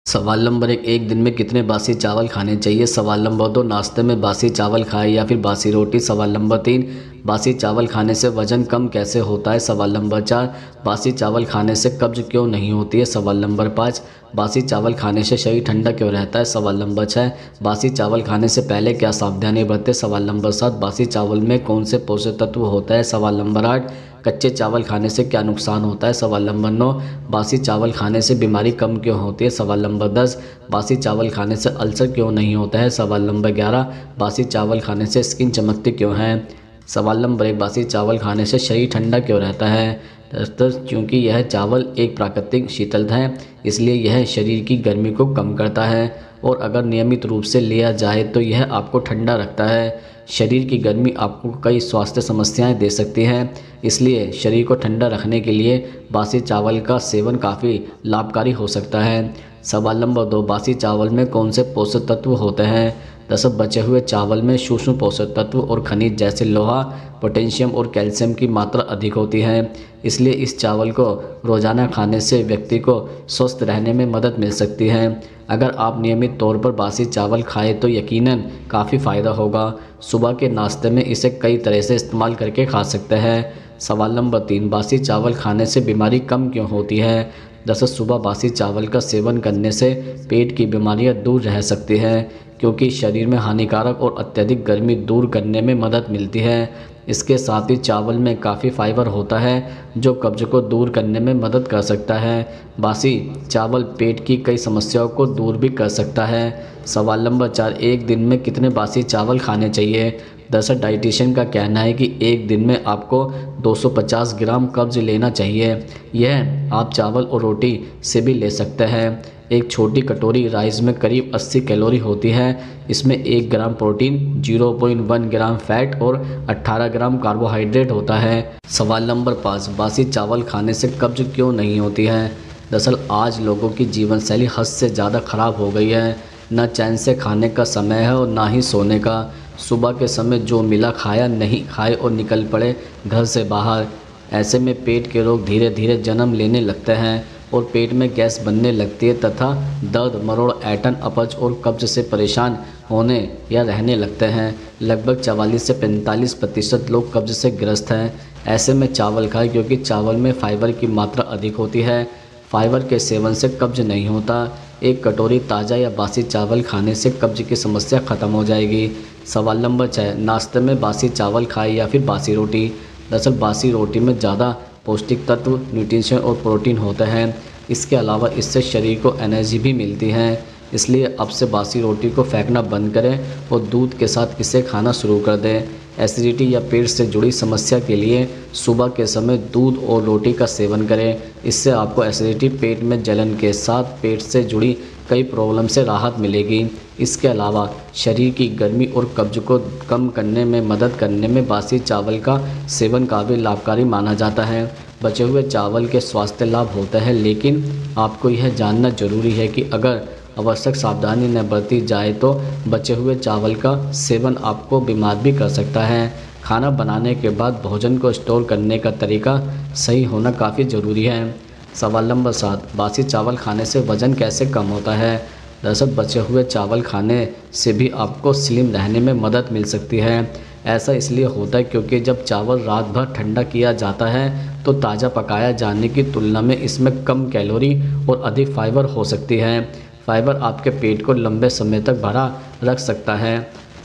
सवाल नंबर एक दिन में कितने बासी चावल खाने चाहिए। सवाल नंबर दो, नाश्ते में बासी चावल खाएं या फिर बासी रोटी। सवाल नंबर तीन, बासी चावल खाने से वजन कम कैसे होता है। सवाल नंबर चार, बासी चावल खाने से कब्ज क्यों नहीं होती है। सवाल नंबर पाँच, बासी चावल खाने से शरीर ठंडा क्यों रहता है। सवाल नंबर छः, बासी चावल खाने से पहले क्या सावधानी बरतें। सवाल नंबर सात, बासी चावल में कौन से पोषक तत्व होता है। सवाल नंबर आठ, कच्चे चावल खाने से क्या नुकसान होता है। सवाल नंबर नौ, बासी चावल खाने से बीमारी कम क्यों होती है। सवाल नंबर 10, बासी चावल खाने से अल्सर क्यों नहीं होता है। सवाल नंबर 11, बासी चावल खाने से स्किन चमकती क्यों है। सवाल नंबर 1, बासी चावल खाने से शरीर ठंडा क्यों रहता है। दरअसल क्योंकि यह चावल एक प्राकृतिक शीतलता है, इसलिए यह शरीर की गर्मी को कम करता है और अगर नियमित रूप से लिया जाए तो यह आपको ठंडा रखता है। शरीर की गर्मी आपको कई स्वास्थ्य समस्याएं दे सकती है, इसलिए शरीर को ठंडा रखने के लिए बासी चावल का सेवन काफ़ी लाभकारी हो सकता है। सवाल नंबर 2, बासी चावल में कौन से पोषक तत्व होते हैं। दरअसल बचे हुए चावल में सूक्ष्म पोषक तत्व और खनिज जैसे लोहा, पोटेशियम और कैल्शियम की मात्रा अधिक होती है, इसलिए इस चावल को रोज़ाना खाने से व्यक्ति को स्वस्थ रहने में मदद मिल सकती है। अगर आप नियमित तौर पर बासी चावल खाएं तो यकीनन काफ़ी फ़ायदा होगा। सुबह के नाश्ते में इसे कई तरह से इस्तेमाल करके खा सकते हैं। सवाल नंबर 3, बासी चावल खाने से बीमारी कम क्यों होती है। दरअसल सुबह बासी चावल का सेवन करने से पेट की बीमारियां दूर रह सकती हैं, क्योंकि शरीर में हानिकारक और अत्यधिक गर्मी दूर करने में मदद मिलती है। इसके साथ ही चावल में काफ़ी फाइबर होता है जो कब्ज को दूर करने में मदद कर सकता है। बासी चावल पेट की कई समस्याओं को दूर भी कर सकता है। सवाल नंबर 4, एक दिन में कितने बासी चावल खाने चाहिए। दरअसल डाइटिशियन का कहना है कि एक दिन में आपको 250 ग्राम कब्ज लेना चाहिए। यह आप चावल और रोटी से भी ले सकते हैं। एक छोटी कटोरी राइस में करीब 80 कैलोरी होती है। इसमें 1 ग्राम प्रोटीन, 0.1 ग्राम फैट और 18 ग्राम कार्बोहाइड्रेट होता है। सवाल नंबर 5, बासी चावल खाने से कब्ज क्यों नहीं होती है। दरअसल आज लोगों की जीवन शैली हद से ज़्यादा ख़राब हो गई है। न चैन से खाने का समय है और ना ही सोने का। सुबह के समय जो मिला खाया, नहीं खाए और निकल पड़े घर से बाहर। ऐसे में पेट के रोग धीरे धीरे जन्म लेने लगते हैं और पेट में गैस बनने लगती है तथा दर्द, मरोड़, ऐंठन, अपच और कब्ज से परेशान होने या रहने लगते हैं। लगभग 44 से 45% लोग कब्ज से ग्रस्त हैं। ऐसे में चावल खाएं, क्योंकि चावल में फाइबर की मात्रा अधिक होती है। फाइबर के सेवन से कब्ज नहीं होता। एक कटोरी ताज़ा या बासी चावल खाने से कब्ज की समस्या ख़त्म हो जाएगी। सवाल नंबर 6, नाश्ते में बासी चावल खाएं या फिर बासी रोटी। दरअसल बासी रोटी में ज़्यादा पौष्टिक तत्व, न्यूट्रिशन और प्रोटीन होते हैं। इसके अलावा इससे शरीर को एनर्जी भी मिलती है, इसलिए अब से बासी रोटी को फेंकना बंद करें और दूध के साथ इसे खाना शुरू कर दें। एसिडिटी या पेट से जुड़ी समस्या के लिए सुबह के समय दूध और रोटी का सेवन करें। इससे आपको एसिडिटी, पेट में जलन के साथ पेट से जुड़ी कई प्रॉब्लम से राहत मिलेगी। इसके अलावा शरीर की गर्मी और कब्ज को कम करने में मदद करने में बासी चावल का सेवन काफ़ी लाभकारी माना जाता है। बचे हुए चावल के स्वास्थ्य लाभ होते हैं, लेकिन आपको यह जानना जरूरी है कि अगर आवश्यक सावधानी न बरती जाए तो बचे हुए चावल का सेवन आपको बीमार भी कर सकता है। खाना बनाने के बाद भोजन को स्टोर करने का तरीका सही होना काफ़ी ज़रूरी है। सवाल नंबर 7, बासी चावल खाने से वज़न कैसे कम होता है। दरअसल बचे हुए चावल खाने से भी आपको स्लिम रहने में मदद मिल सकती है। ऐसा इसलिए होता है क्योंकि जब चावल रात भर ठंडा किया जाता है तो ताज़ा पकाया जाने की तुलना में इसमें कम कैलोरी और अधिक फाइबर हो सकती है। फाइबर आपके पेट को लंबे समय तक भरा रख सकता है।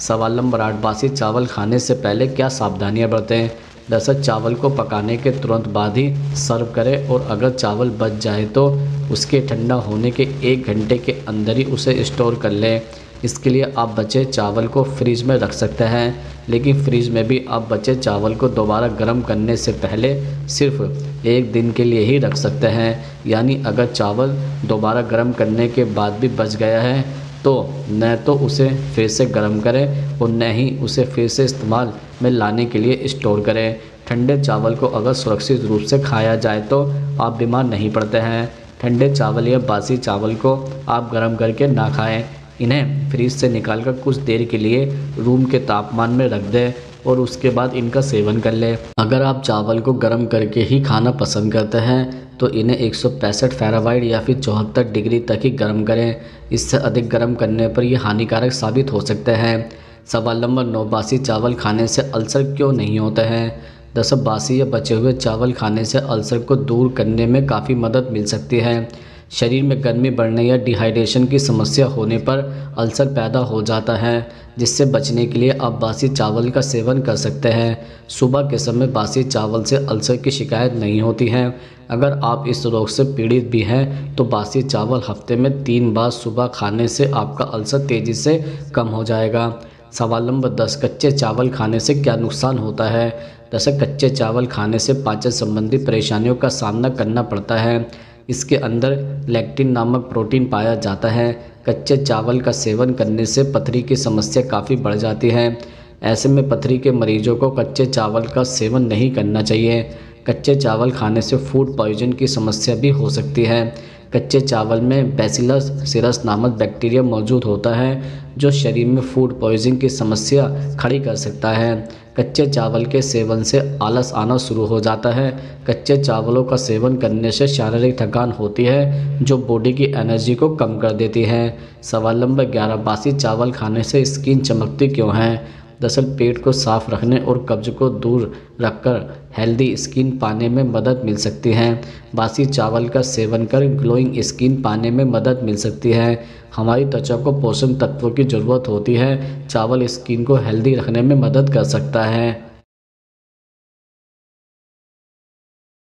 सवाल नंबर 8, बासी चावल खाने से पहले क्या सावधानियां बरतें। दरअसल चावल को पकाने के तुरंत बाद ही सर्व करें और अगर चावल बच जाए तो उसके ठंडा होने के 1 घंटे के अंदर ही उसे स्टोर कर लें। इसके लिए आप बचे चावल को फ्रिज में रख सकते हैं, लेकिन फ्रिज में भी आप बचे चावल को दोबारा गर्म करने से पहले सिर्फ 1 दिन के लिए ही रख सकते हैं। यानी अगर चावल दोबारा गर्म करने के बाद भी बच गया है तो न तो उसे फिर से गर्म करें और न ही उसे फिर से इस्तेमाल में लाने के लिए स्टोर करें। ठंडे चावल को अगर सुरक्षित रूप से खाया जाए तो आप बीमार नहीं पड़ते हैं। ठंडे चावल या बासी चावल को आप गर्म करके ना खाएं। इन्हें फ्रीज से निकालकर कुछ देर के लिए रूम के तापमान में रख दें और उसके बाद इनका सेवन कर लें। अगर आप चावल को गर्म करके ही खाना पसंद करते हैं तो इन्हें 165 फ़ारेनहाइट या फिर 74 डिग्री तक ही गर्म करें। इससे अधिक गर्म करने पर ये हानिकारक साबित हो सकते हैं। सवाल नंबर 9, बासी चावल खाने से अल्सर क्यों नहीं होते हैं? दरअसल बासी या बचे हुए चावल खाने से अल्सर को दूर करने में काफ़ी मदद मिल सकती है। शरीर में गर्मी बढ़ने या डिहाइड्रेशन की समस्या होने पर अल्सर पैदा हो जाता है, जिससे बचने के लिए आप बासी चावल का सेवन कर सकते हैं। सुबह के समय बासी चावल से अल्सर की शिकायत नहीं होती है। अगर आप इस रोग से पीड़ित भी हैं तो बासी चावल हफ्ते में 3 बार सुबह खाने से आपका अल्सर तेज़ी से कम हो जाएगा। सवाल नंबर 10, कच्चे चावल खाने से क्या नुकसान होता है? दरअसल कच्चे चावल खाने से पाचन संबंधी परेशानियों का सामना करना पड़ता है। इसके अंदर लेक्टिन नामक प्रोटीन पाया जाता है। कच्चे चावल का सेवन करने से पथरी की समस्या काफ़ी बढ़ जाती है। ऐसे में पथरी के मरीजों को कच्चे चावल का सेवन नहीं करना चाहिए। कच्चे चावल खाने से फूड पॉइजन की समस्या भी हो सकती है। कच्चे चावल में बैसिलस सीरस नामक बैक्टीरिया मौजूद होता है, जो शरीर में फूड पॉइजन की समस्या खड़ी कर सकता है। कच्चे चावल के सेवन से आलस आना शुरू हो जाता है। कच्चे चावलों का सेवन करने से शारीरिक थकान होती है, जो बॉडी की एनर्जी को कम कर देती है। सवाल नंबर 11, बासी चावल खाने से स्किन चमकती क्यों है? दरअसल पेट को साफ रखने और कब्ज को दूर रखकर हेल्दी स्किन पाने में मदद मिल सकती है। बासी चावल का सेवन कर ग्लोइंग स्किन पाने में मदद मिल सकती है। हमारी त्वचा को पोषक तत्वों की ज़रूरत होती है। चावल स्किन को हेल्दी रखने में मदद कर सकता है।